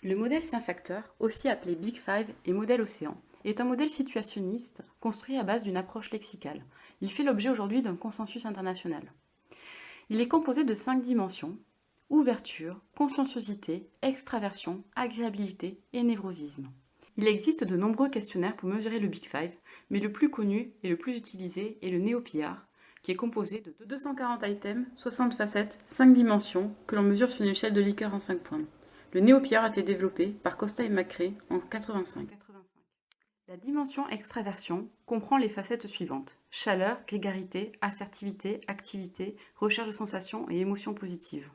Le modèle 5 facteurs, aussi appelé Big Five et modèle Océan, est un modèle situationniste construit à base d'une approche lexicale. Il fait l'objet aujourd'hui d'un consensus international. Il est composé de 5 dimensions: ouverture, conscienciosité, extraversion, agréabilité et névrosisme. Il existe de nombreux questionnaires pour mesurer le Big Five, mais le plus connu et le plus utilisé est le NeoPR, qui est composé de 240 items, 60 facettes, 5 dimensions, que l'on mesure sur une échelle de Likert en 5 points. Le NeoPR a été développé par Costa et McCrae en 1985. La dimension extraversion comprend les facettes suivantes: chaleur, grégarité, assertivité, activité, recherche de sensations et émotions positives.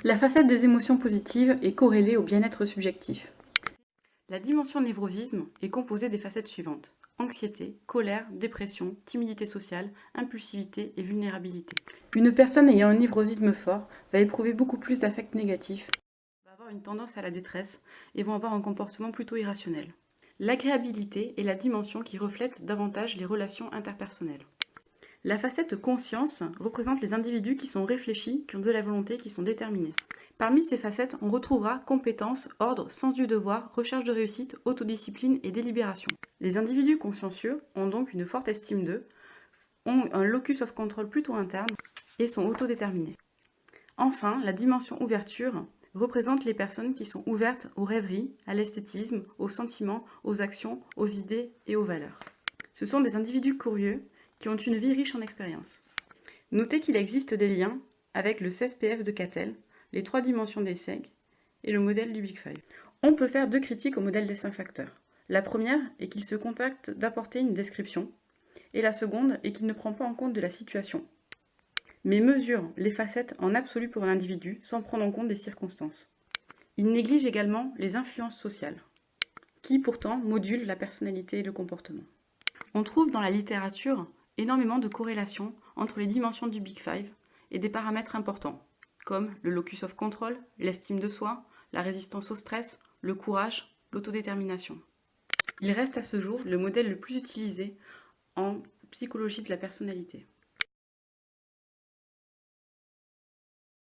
La facette des émotions positives est corrélée au bien-être subjectif. La dimension névrosisme est composée des facettes suivantes: anxiété, colère, dépression, timidité sociale, impulsivité et vulnérabilité. Une personne ayant un névrosisme fort va éprouver beaucoup plus d'affects négatifs, va avoir une tendance à la détresse et vont avoir un comportement plutôt irrationnel. L'agréabilité est la dimension qui reflète davantage les relations interpersonnelles. La facette conscience représente les individus qui sont réfléchis, qui ont de la volonté, qui sont déterminés. Parmi ces facettes, on retrouvera compétence, ordre, sens du devoir, recherche de réussite, autodiscipline et délibération. Les individus consciencieux ont donc une forte estime d'eux, ont un locus of control plutôt interne et sont autodéterminés. Enfin, la dimension ouverture représente les personnes qui sont ouvertes aux rêveries, à l'esthétisme, aux sentiments, aux actions, aux idées et aux valeurs. Ce sont des individus curieux qui ont une vie riche en expériences. Notez qu'il existe des liens avec le 16PF de Cattell, les 3 dimensions des SEG et le modèle du Big Five. On peut faire 2 critiques au modèle des 5 facteurs. La première est qu'il se contente d'apporter une description, et la seconde est qu'il ne prend pas en compte de la situation, mais mesure les facettes en absolu pour l'individu sans prendre en compte des circonstances. Il néglige également les influences sociales, qui pourtant modulent la personnalité et le comportement. On trouve dans la littérature énormément de corrélations entre les dimensions du Big Five et des paramètres importants, comme le locus of control, l'estime de soi, la résistance au stress, le courage, l'autodétermination. Il reste à ce jour le modèle le plus utilisé en psychologie de la personnalité.